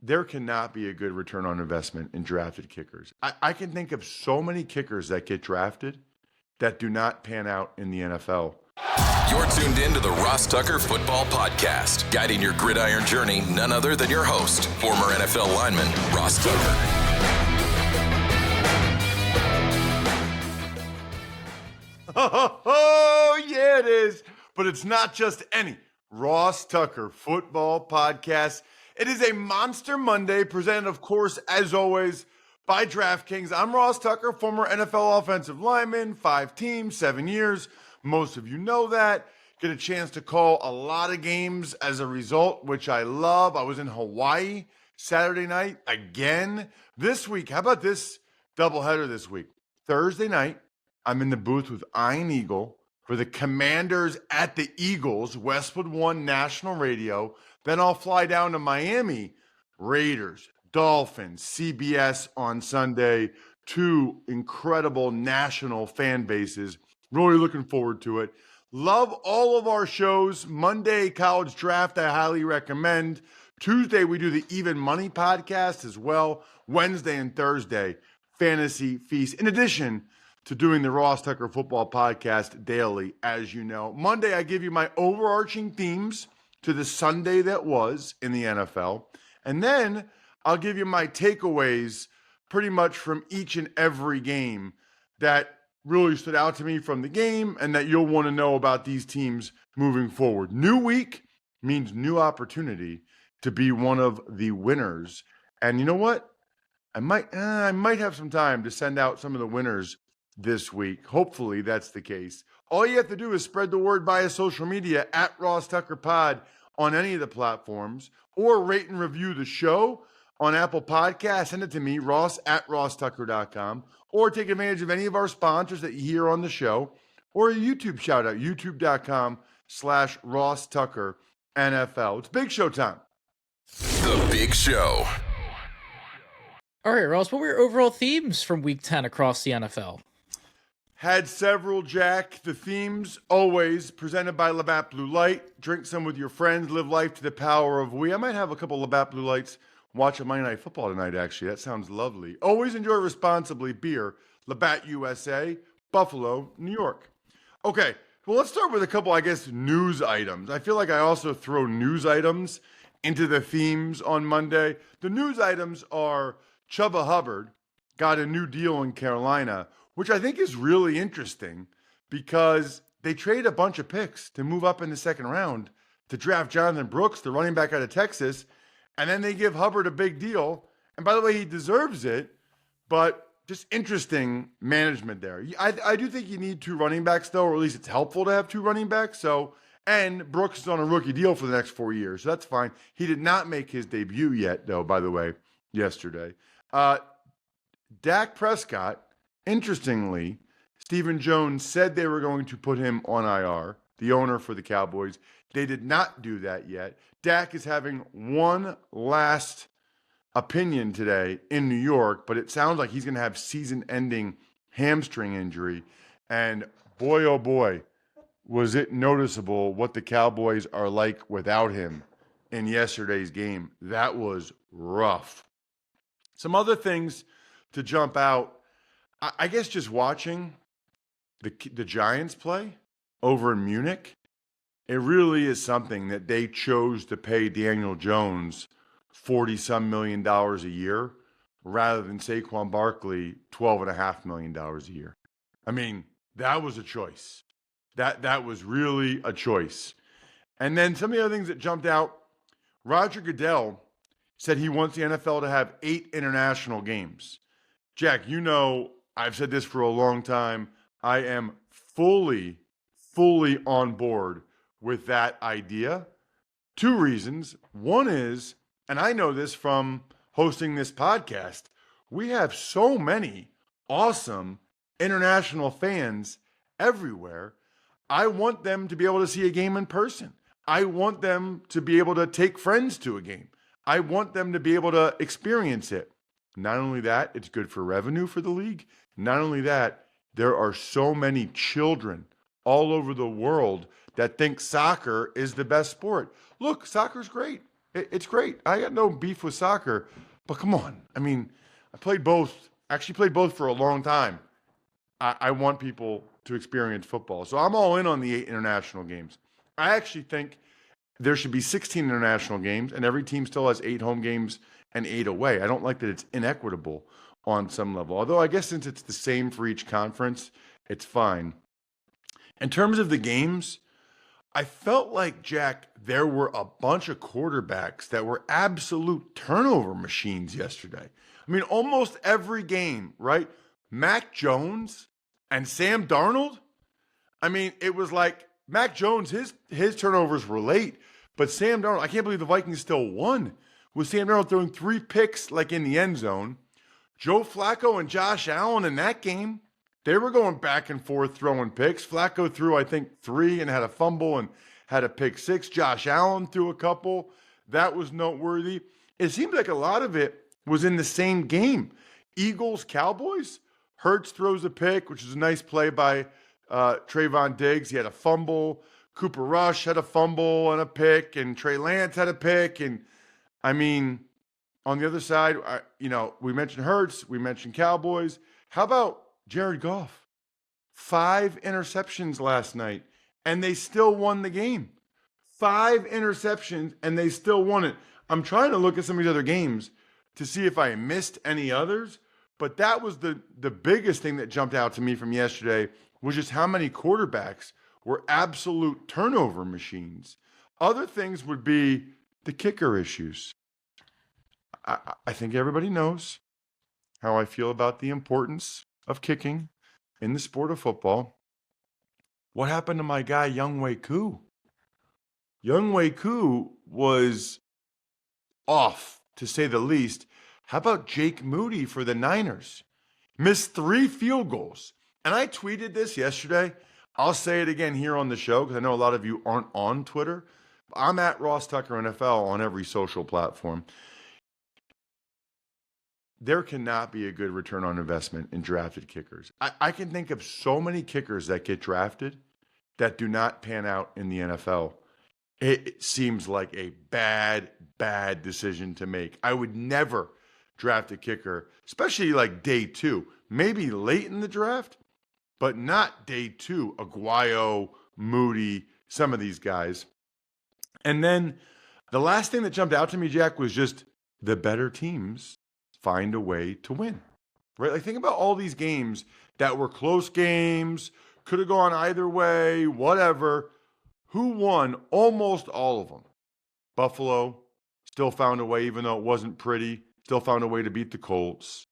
there cannot be a good return on investment in drafted kickers. I can think of so many kickers that get drafted that do not pan out in the NFL. You're tuned in to the Ross Tucker Football Podcast, guiding your gridiron journey, none other than your host, former NFL lineman, Ross Tucker. Oh, yeah, it is. But it's not just any Ross Tucker Football Podcast. It is a Monster Monday presented, of course, as always, by DraftKings. I'm Ross Tucker, former NFL offensive lineman, 5 teams, 7 years. Most of you know that. Get a chance to call a lot of games as a result, which I love. I was in Hawaii Saturday night again. This week, how about this doubleheader this week? Thursday night, I'm in the booth with Iron Eagle for the Commanders at the Eagles, Westwood One National Radio. Then I'll fly down to Miami, Raiders, Dolphins, CBS on Sunday. 2 incredible national fan bases. Really looking forward to it. Love all of our shows. Monday, College Draft, I highly recommend. Tuesday, we do the Even Money podcast as well. Wednesday and Thursday, Fantasy Feast. In addition to doing the Ross Tucker Football Podcast daily, as you know. Monday, I give you my overarching themes to the Sunday that was in the NFL. And then I'll give you my takeaways pretty much from each and every game that really stood out to me from the game and that you'll want to know about these teams moving forward. New week means new opportunity to be one of the winners. And you know what? I might have some time to send out some of the winners this week. Hopefully that's the case. All you have to do is spread the word via social media at Ross Tucker Pod on any of the platforms, or rate and review the show on Apple Podcasts. Send it to me, Ross at rosstucker.com, or take advantage of any of our sponsors that you hear on the show, or a YouTube shout out, youtube.com/Ross Tucker NFL. It's Big Show time. The Big Show. All right, Ross, what were your overall themes from Week 10 across the NFL? Had several, Jack. The themes, always presented by Labatt Blue Light. Drink some with your friends. Live life to the power of we. I might have a couple Labatt Blue Lights watching Monday Night Football tonight, actually. That sounds lovely. Always enjoy responsibly. Beer, Labatt USA, Buffalo, New York. Okay, well, let's start with a couple, I guess, news items. I feel like I also throw news items into the themes on Monday. The news items are Chuba Hubbard got a new deal in Carolina, which I think is really interesting because they traded a bunch of picks to move up in the second round to draft Jonathan Brooks, the running back out of Texas, and then they give Hubbard a big deal. And by the way, he deserves it, but just interesting management there. I do think you need 2 running backs, though, or at least it's helpful to have 2 running backs. And Brooks is on a rookie deal for the next 4 years, so that's fine. He did not make his debut yet, though, by the way, yesterday. Dak Prescott, interestingly, Stephen Jones said they were going to put him on IR, the owner for the Cowboys. They did not do that yet. Dak is having one last opinion today in New York, but it sounds like he's going to have season-ending hamstring injury. And boy, oh boy, was it noticeable what the Cowboys are like without him in yesterday's game. That was rough. Some other things to jump out. I guess just watching the Giants play over in Munich, it really is something that they chose to pay Daniel Jones $40-some million a year rather than Saquon Barkley $12.5 million a year. I mean, that was a choice. That was really a choice. And then some of the other things that jumped out, Roger Goodell said he wants the NFL to have 8 international games. Jack, you know, I've said this for a long time. I am fully on board with that idea. 2 reasons. One is, and I know this from hosting this podcast, we have so many awesome international fans everywhere. I want them to be able to see a game in person. I want them to be able to take friends to a game. I want them to be able to experience it. Not only that, it's good for revenue for the league. Not only that, there are so many children all over the world that think soccer is the best sport. Look, soccer's great. It's great. I got no beef with soccer, but come on. I mean, I played both. Actually, played both for a long time. I want people to experience football, so I'm all in on the 8 international games. I actually think there should be 16 international games, and every team still has 8 home games and 8 away. I don't like that it's inequitable on some level. Although I guess since it's the same for each conference, it's fine. In terms of the games, I felt like, Jack, there were a bunch of quarterbacks that were absolute turnover machines yesterday. I mean, almost every game, right? Mac Jones and Sam Darnold. I mean, it was like Mac Jones, his turnovers were late, but Sam Darnold, I can't believe the Vikings still won with Sam Darnold throwing 3 picks like in the end zone. Joe Flacco and Josh Allen in that game, they were going back and forth throwing picks. Flacco threw, I think, 3 and had a fumble and had a pick 6. Josh Allen threw a couple. That was noteworthy. It seemed like a lot of it was in the same game. Eagles, Cowboys. Hurts throws a pick, which is a nice play by Trayvon Diggs. He had a fumble. Cooper Rush had a fumble and a pick, and Trey Lance had a pick. And, I mean, on the other side, we mentioned Hurts. We mentioned Cowboys. How about Jared Goff? 5 interceptions last night, and they still won the game. 5 interceptions, and they still won it. I'm trying to look at some of these other games to see if I missed any others, but that was the biggest thing that jumped out to me from yesterday was just how many quarterbacks were absolute turnover machines. Other things would be the kicker issues. I think everybody knows how I feel about the importance of kicking in the sport of football. What happened to my guy, Younghoe Koo? Younghoe Koo was off, to say the least. How about Jake Moody for the Niners? Missed 3 field goals. And I tweeted this yesterday. I'll say it again here on the show because I know a lot of you aren't on Twitter. I'm at Ross Tucker NFL on every social platform. There cannot be a good return on investment in drafted kickers. I can think of so many kickers that get drafted that do not pan out in the NFL. It seems like a bad decision to make. I would never draft a kicker, especially like day 2, maybe late in the draft, but not day 2. Aguayo, Moody, some of these guys. And then the last thing that jumped out to me, Jack, was just the better teams find a way to win, right? Like think about all these games that were close games, could have gone either way, whatever. Who won almost all of them? Buffalo still found a way, even though it wasn't pretty, still found a way to beat the Colts.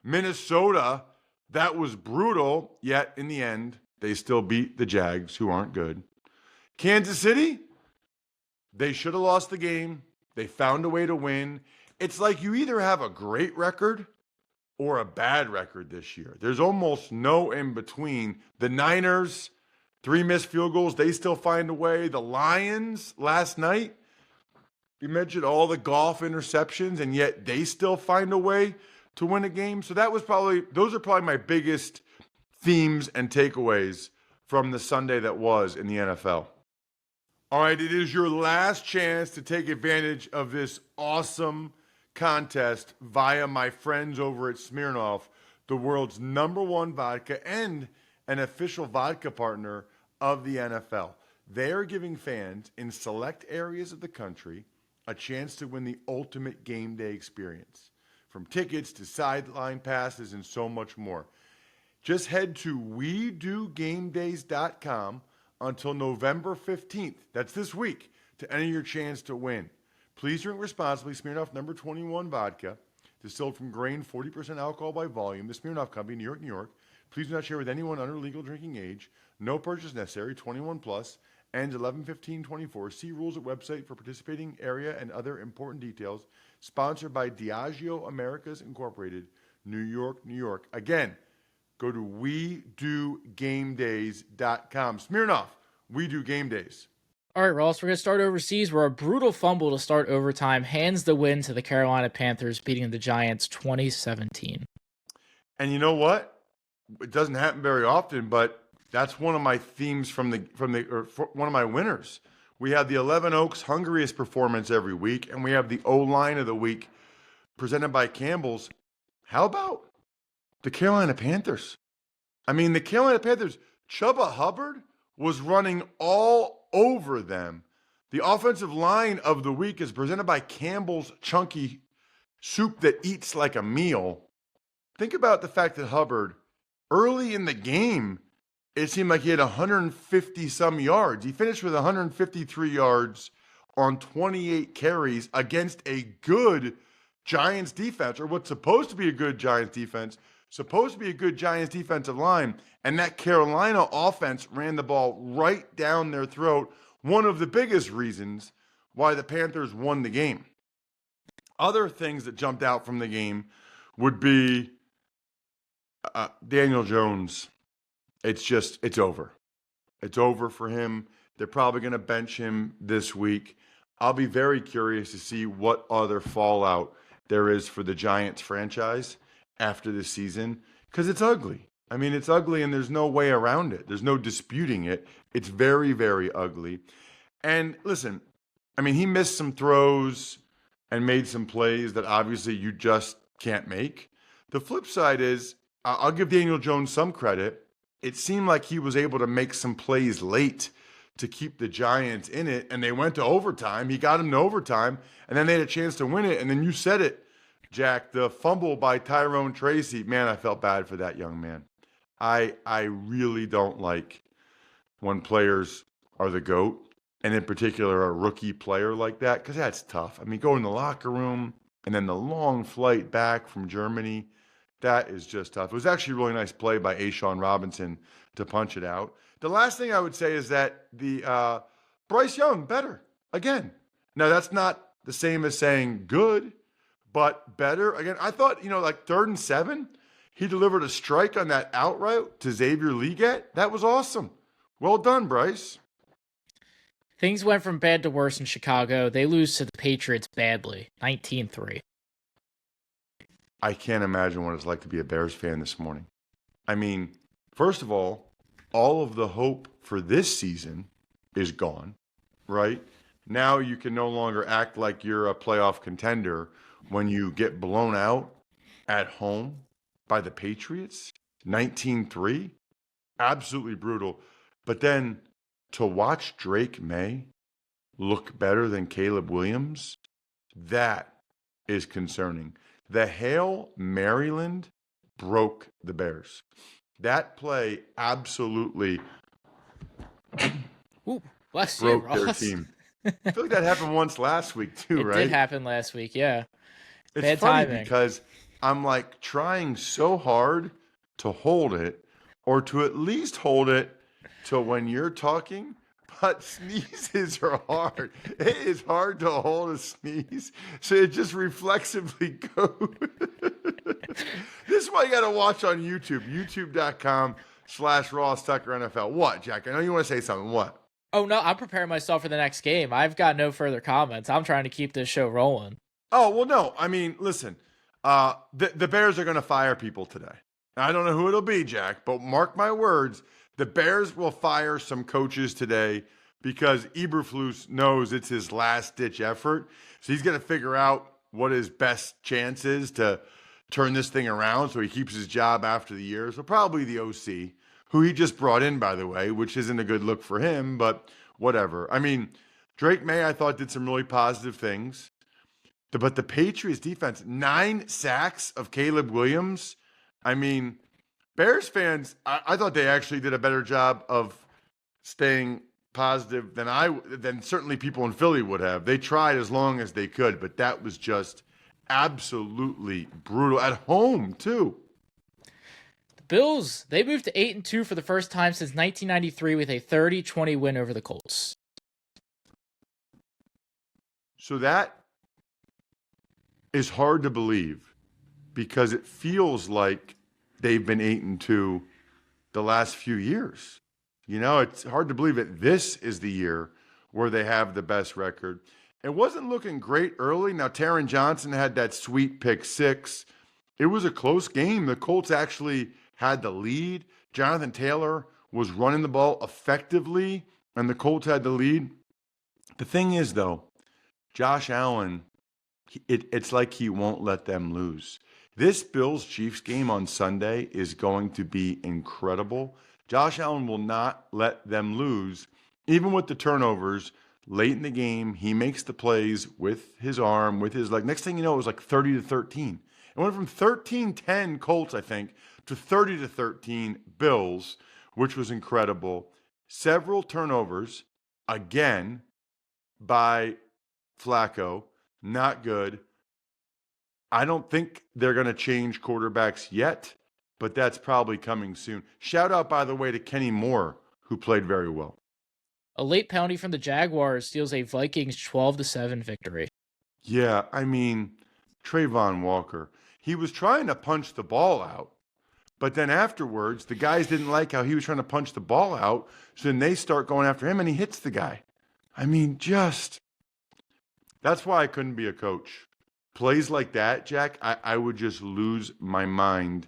Minnesota, that was brutal, yet in the end, they still beat the Jags, who aren't good. Kansas City, they should have lost the game. They found a way to win. It's like you either have a great record or a bad record this year. There's almost no in between. The Niners, 3 missed field goals, they still find a way. The Lions last night, you mentioned all the Goff interceptions, and yet they still find a way to win a game. So those are probably my biggest themes and takeaways from the Sunday that was in the NFL. All right, it is your last chance to take advantage of this awesome contest via my friends over at Smirnoff, the world's #1 vodka and an official vodka partner of the NFL. They are giving fans in select areas of the country a chance to win the ultimate game day experience, from tickets to sideline passes and so much more. Just head to WeDoGameDays.com until November 15th, that's this week, to enter your chance to win. Please drink responsibly. Smirnoff number 21 vodka, distilled from grain, 40% alcohol by volume. The Smirnoff Company, New York, New York. Please do not share with anyone under legal drinking age. No purchase necessary. 21 plus. Ends 11/15/24. See rules at website for participating area and other important details. Sponsored by Diageo Americas Incorporated, New York, New York. Again, go to WeDoGameDays.com. Smirnoff, We Do Game Days. All right, Ross, we're going to start overseas where a brutal fumble to start overtime hands the win to the Carolina Panthers, beating the Giants 2017. And you know what? It doesn't happen very often, but that's one of my themes one of my winners We have the 11 Oaks hungriest performance every week, and we have the O-line of the week presented by Campbell's. How about the Carolina Panthers? I mean, the Carolina Panthers, Chuba Hubbard was running all over them. The offensive line of the week is presented by Campbell's Chunky Soup that eats like a meal. Think about the fact that Hubbard, early in the game, it seemed like he had 150 some yards. He finished with 153 yards on 28 carries against a good Giants defense, or what's supposed to be a good Giants defense, supposed to be a good Giants defensive line. And that Carolina offense ran the ball right down their throat. One of the biggest reasons why the Panthers won the game. Other things that jumped out from the game would be Daniel Jones. It's over. It's over for him. They're probably going to bench him this week. I'll be very curious to see what other fallout there is for the Giants franchise after this season, because it's ugly. I mean, it's ugly and there's no way around it. There's no disputing it. It's very, very ugly. And listen, I mean, he missed some throws and made some plays that obviously you just can't make. The flip side is, I'll give Daniel Jones some credit. It seemed like he was able to make some plays late to keep the Giants in it, and they went to overtime. He got them to overtime, and then they had a chance to win it. And then you said it, Jack, the fumble by Tyrone Tracy. Man, I felt bad for that young man. I really don't like when players are the GOAT, and in particular a rookie player like that, because that's tough. I mean, go in the locker room, and then the long flight back from Germany, that is just tough. It was actually a really nice play by Ashawn Robinson to punch it out. The last thing I would say is that the Bryce Young, better, again. Now, that's not the same as saying good, but better. Again, I thought, like 3rd and 7, he delivered a strike on that out route to Xavier Legette. That was awesome. Well done, Bryce. Things went from bad to worse in Chicago. They lose to the Patriots badly, 19-3. I can't imagine what it's like to be a Bears fan this morning. I mean, first of all of the hope for this season is gone, right? Now you can no longer act like you're a playoff contender when you get blown out at home by the Patriots, 19-3. Absolutely brutal. But then to watch Drake May look better than Caleb Williams, that is concerning. The Hail Maryland broke the Bears. That play absolutely broke their team. I feel like that happened once last week too, right? It did happen last week, yeah. It's Bad funny timing. because I'm like trying so hard to hold it, or to at least hold it till when you're talking, but sneezes are hard. It is hard to hold a sneeze, so it just reflexively goes. This is why you got to watch on YouTube, youtube.com/Ross Tucker NFL. What, Jack? I know you want to say something. What? Oh, no, I'm preparing myself for the next game. I've got no further comments. I'm trying to keep this show rolling. Oh, well, no. I mean, listen, the Bears are going to fire people today. I don't know who it'll be, Jack, but mark my words, the Bears will fire some coaches today because Eberflus knows it's his last-ditch effort. So he's going to figure out what his best chance is to turn this thing around so he keeps his job after the year. So probably the OC, who he just brought in, by the way, which isn't a good look for him, but whatever. I mean, Drake May, I thought, did some really positive things. But the Patriots defense, 9 sacks of Caleb Williams. I mean, Bears fans, I thought they actually did a better job of staying positive than certainly people in Philly would have. They tried as long as they could, but that was just absolutely brutal at home too. The Bills, they moved to 8-2 for the first time since 1993 with a 30-20 win over the Colts. So that is hard to believe because it feels like they've been 8-2 the last few years. It's hard to believe that this is the year where they have the best record. It wasn't looking great early. Now, Taron Johnson had that sweet pick 6. It was a close game. The Colts actually had the lead. Jonathan Taylor was running the ball effectively, and the Colts had the lead. The thing is, though, Josh Allen, it's like he won't let them lose. This Bills-Chiefs game on Sunday is going to be incredible. Josh Allen will not let them lose, even with the turnovers. Late in the game, he makes the plays with his arm, with his leg. Next thing you know, it was like 30-13. It went from 13-10 Colts, I think, to 30-13 Bills, which was incredible. Several turnovers, again, by Flacco. Not good. I don't think they're going to change quarterbacks yet, but that's probably coming soon. Shout out, by the way, to Kenny Moore, who played very well. A late penalty from the Jaguars steals a Vikings 12-7 victory. Yeah, I mean, Trayvon Walker. He was trying to punch the ball out, but then afterwards, the guys didn't like how he was trying to punch the ball out, so then they start going after him, and he hits the guy. I mean, that's why I couldn't be a coach. Plays like that, Jack, I would just lose my mind.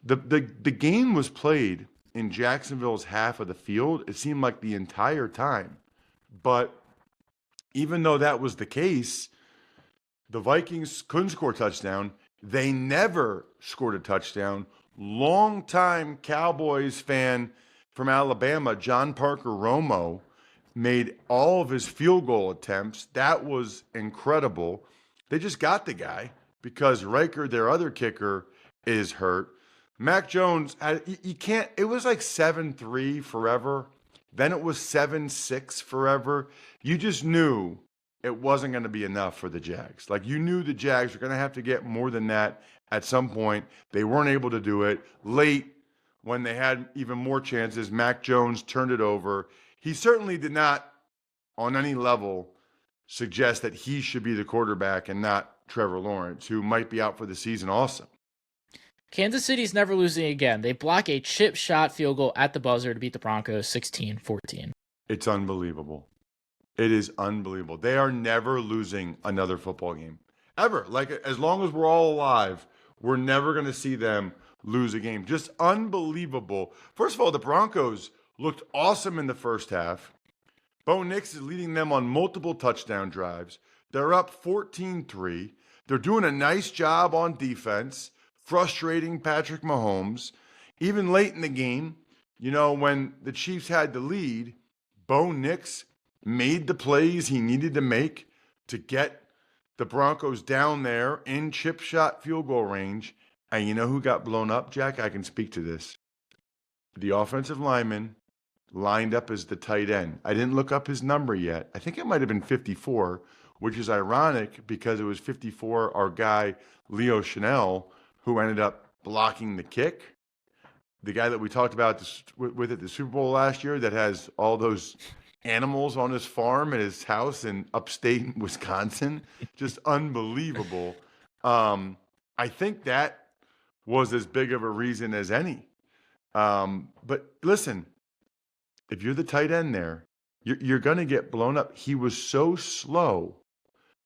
The game was played in Jacksonville's half of the field. It seemed like the entire time. But even though that was the case, the Vikings couldn't score a touchdown. They never scored a touchdown. Longtime Cowboys fan from Alabama, John Parker Romo, made all of his field goal attempts. That was incredible. They just got the guy because Riker, their other kicker, is hurt. Mac Jones, you can't, it was like 7-3 forever. Then it was 7-6 forever. You just knew it wasn't going to be enough for the Jags. Like, you knew the Jags were going to have to get more than that at some point. They weren't able to do it. Late, when they had even more chances, Mac Jones turned it over. He certainly did not, on any level, suggest that he should be the quarterback and not Trevor Lawrence, who might be out for the season also. Kansas City's never losing again. They block a chip shot field goal at the buzzer to beat the Broncos 16-14. It's unbelievable. It is unbelievable. They are never losing another football game. Ever. Like, as long as we're all alive, we're never going to see them lose a game. Just unbelievable. First of all, the Broncos looked awesome in the first half. Bo Nix is leading them on multiple touchdown drives. They're up 14-3. They're doing a nice job on defense, frustrating Patrick Mahomes. Even late in the game, when the Chiefs had the lead, Bo Nix made the plays he needed to make to get the Broncos down there in chip shot field goal range. And you know who got blown up, Jack? I can speak to this. The offensive lineman lined up as the tight end. I didn't look up his number yet. I think it might have been 54, which is ironic because it was 54, our guy, Leo Chanel, who ended up blocking the kick. The guy that we talked about with at the Super Bowl last year that has all those animals on his farm at his house in upstate Wisconsin. Just unbelievable. I think that was as big of a reason as any. But listen, if you're the tight end there, you're going to get blown up. He was so slow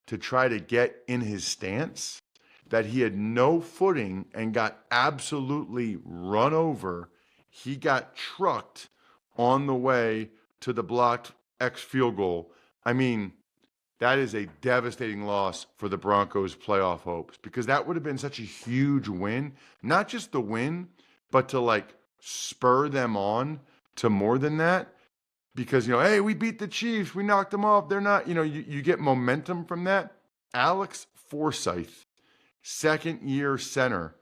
to try to get in his stance that he had no footing and got absolutely run over. He got trucked on the way to the blocked X field goal. I mean, that is a devastating loss for the Broncos' playoff hopes because that would have been such a huge win. Not just the win, but to spur them on to more than that. Because, hey, we beat the Chiefs. We knocked them off. They're not, you get momentum from that. Alex Forsyth, second-year center,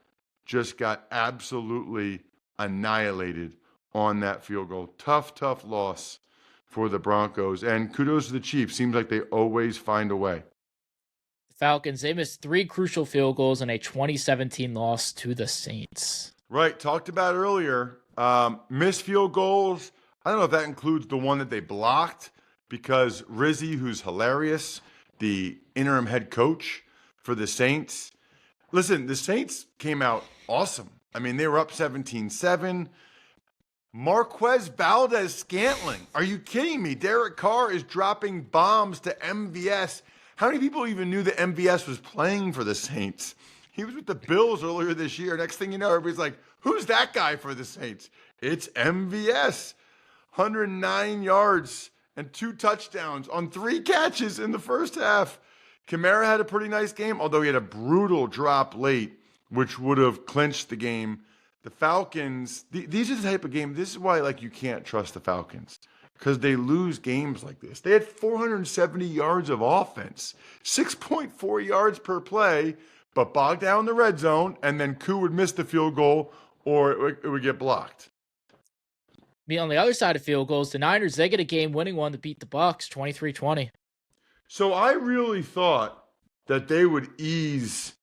just got absolutely annihilated on that field goal. Tough loss for the Broncos. And kudos to the Chiefs. Seems like they always find a way. The Falcons, they missed 3 crucial field goals in a 2017 loss to the Saints. Right. Talked about earlier. Missed field goals. I don't know if that includes the one that they blocked because Rizzi, who's hilarious, the interim head coach for the Saints. Listen, the Saints came out awesome. I mean, they were up 17-7. Marquez Valdez-Scantling. Are you kidding me? Derek Carr is dropping bombs to MVS. How many people even knew that MVS was playing for the Saints? He was with the Bills earlier this year. Next thing you know, everybody's like, who's that guy for the Saints? It's MVS. 109 yards and 2 touchdowns on 3 catches in the first half. Kamara had a pretty nice game, although he had a brutal drop late, which would have clinched the game. The Falcons, these are the type of game. This is why you can't trust the Falcons, because they lose games like this. They had 470 yards of offense, 6.4 yards per play, but bogged down in the red zone, and then Koo would miss the field goal or it would get blocked. On the other side of field goals, the Niners, they get a game-winning one to beat the Bucs, 23-20. So I really thought that they would ease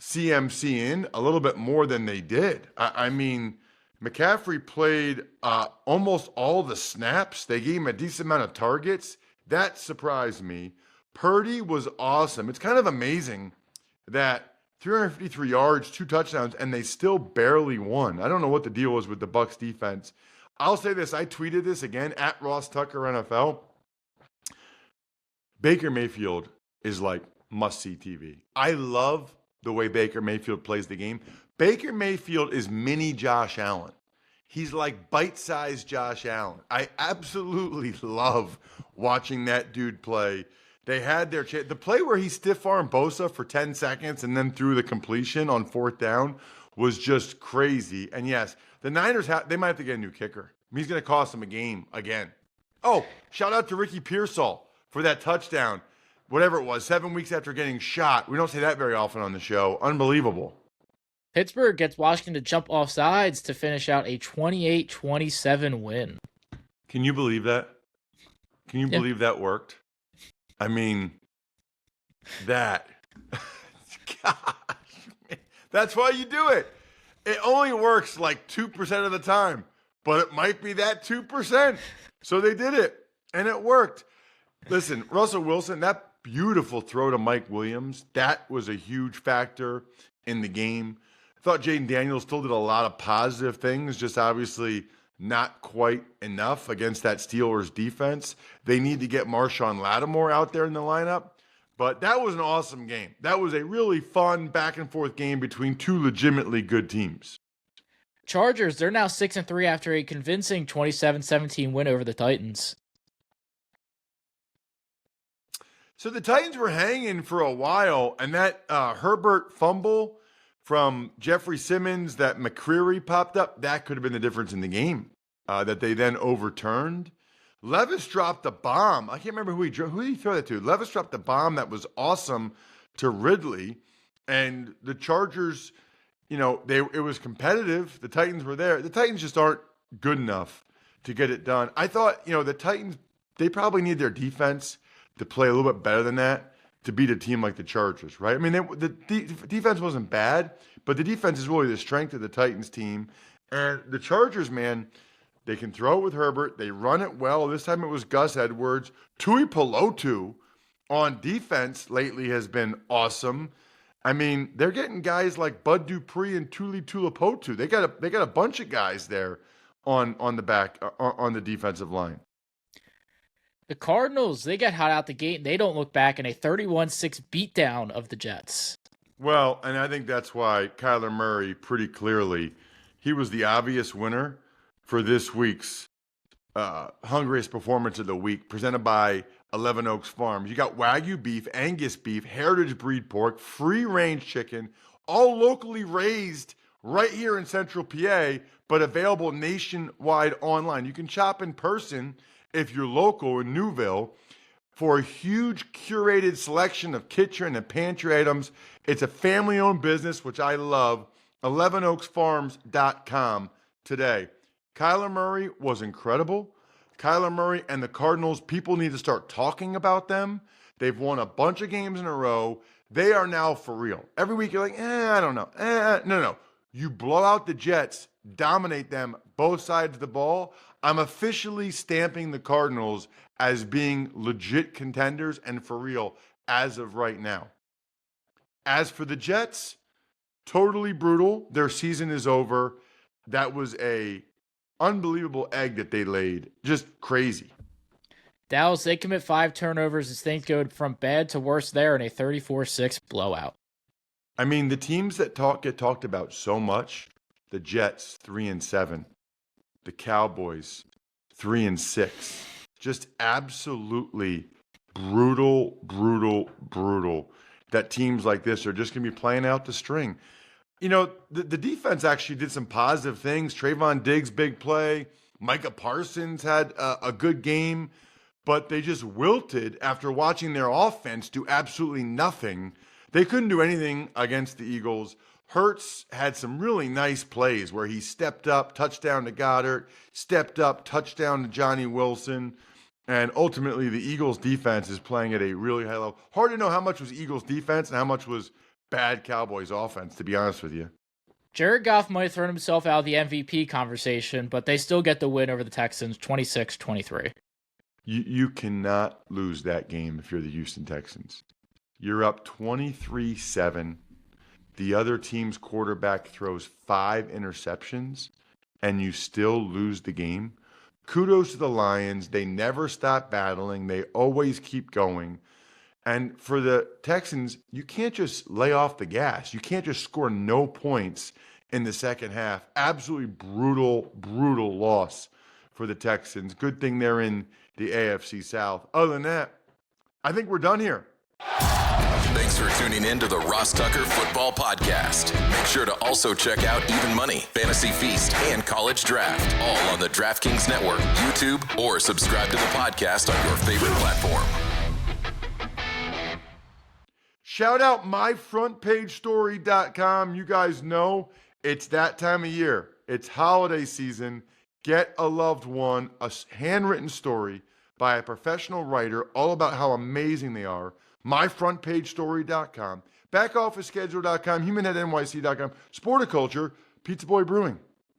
CMC in a little bit more than they did. I mean, McCaffrey played almost all the snaps. They gave him a decent amount of targets. That surprised me. Purdy was awesome. It's kind of amazing that 353 yards, 2 touchdowns, and they still barely won. I don't know what the deal was with the Bucs defense. I'll say this. I tweeted this again at Ross Tucker NFL. Baker Mayfield is must-see TV. I love the way Baker Mayfield plays the game. Baker Mayfield is mini Josh Allen. He's like bite-sized Josh Allen. I absolutely love watching that dude play. They had their chance. The play where he stiff-armed Bosa for 10 seconds and then threw the completion on 4th down was just crazy. And yes, the Niners, they might have to get a new kicker. He's going to cost them a game again. Oh, shout out to Ricky Pearsall for that touchdown. Whatever it was, 7 weeks after getting shot. We don't say that very often on the show. Unbelievable. Pittsburgh gets Washington to jump off sides to finish out a 28-27 win. Can you believe that? Can you believe that worked? I mean, that. Gosh, man. That's why you do it. It only works 2% of the time, but it might be that 2%. So they did it, and it worked. Listen, Russell Wilson, that beautiful throw to Mike Williams, that was a huge factor in the game. I thought Jaden Daniels still did a lot of positive things, just obviously not quite enough against that Steelers defense. They need to get Marshawn Lattimore out there in the lineup. But that was an awesome game. That was a really fun back-and-forth game between 2 legitimately good teams. Chargers, they're now 6-3 after a convincing 27-17 win over the Titans. So the Titans were hanging for a while, and that Herbert fumble from Jeffrey Simmons that McCreary popped up, that could have been the difference in the game that they then overturned. Levis dropped a bomb. I can't remember who did he throw that to? Levis dropped a bomb that was awesome to Ridley, and the Chargers, it was competitive. The Titans were there. The Titans just aren't good enough to get it done. I thought, the Titans, they probably need their defense to play a little bit better than that to beat a team like the Chargers, right? I mean, the defense wasn't bad, but the defense is really the strength of the Titans team. And the Chargers, man, they can throw it with Herbert. They run it well. This time it was Gus Edwards. Tui Pelotu on defense lately has been awesome. I mean, they're getting guys like Bud Dupree and Tuli Tuipulotu. They got a bunch of guys there on the defensive line. The Cardinals, they get hot out the gate, and they don't look back in a 31-6 beatdown of the Jets. Well, and I think that's why Kyler Murray, pretty clearly, he was the obvious winner for this week's Hungriest Performance of the Week, presented by 11 Oaks Farms. You got Wagyu beef, Angus beef, heritage breed pork, free-range chicken, all locally raised right here in Central PA, but available nationwide online. You can shop in person if you're local in Newville for a huge curated selection of kitchen and pantry items. It's a family-owned business, which I love. 11oaksfarms.com today. Kyler Murray was incredible. Kyler Murray and the Cardinals, people need to start talking about them. They've won a bunch of games in a row. They are now for real. Every week you're like, I don't know. No. You blow out the Jets, dominate them, both sides of the ball. I'm officially stamping the Cardinals as being legit contenders and for real as of right now. As for the Jets, totally brutal. Their season is over. That was a unbelievable egg that they laid. Just crazy. Dallas, they commit 5 turnovers as things go from bad to worse there in a 34-6 blowout. I mean, the teams that get talked about so much, the Jets, 3-7. The Cowboys, 3-6. Just absolutely brutal, brutal, brutal that teams like this are just going to be playing out the string. You know, the defense actually did some positive things. Trayvon Diggs, big play. Micah Parsons had a good game, but they just wilted after watching their offense do absolutely nothing. They couldn't do anything against the Eagles. Hurts had some really nice plays where he stepped up, touchdown to Goddard, stepped up, touchdown to Johnny Wilson. And ultimately, the Eagles defense is playing at a really high level. Hard to know how much was Eagles defense and how much was bad Cowboys offense, to be honest with you. Jared Goff might have thrown himself out of the MVP conversation, but they still get the win over the Texans, 26-23. You cannot lose that game if you're the Houston Texans. You're up 23-7. The other team's quarterback throws 5 interceptions, and you still lose the game. Kudos to the Lions. They never stop battling. They always keep going. And for the Texans, you can't just lay off the gas. You can't just score no points in the second half. Absolutely brutal, brutal loss for the Texans. Good thing they're in the AFC South. Other than that, I think we're done here. Thanks for tuning in to the Ross Tucker Football Podcast. Make sure to also check out Even Money, Fantasy Feast, and College Draft, all on the DraftKings Network, YouTube, or subscribe to the podcast on your favorite platform. Shout out myfrontpagestory.com. You guys know it's that time of year. It's holiday season. Get a loved one, a handwritten story by a professional writer all about how amazing they are. myfrontpagestory.com, backofficeschedule.com, humanheadnyc.com, Sporticulture, Pizza Boy Brewing.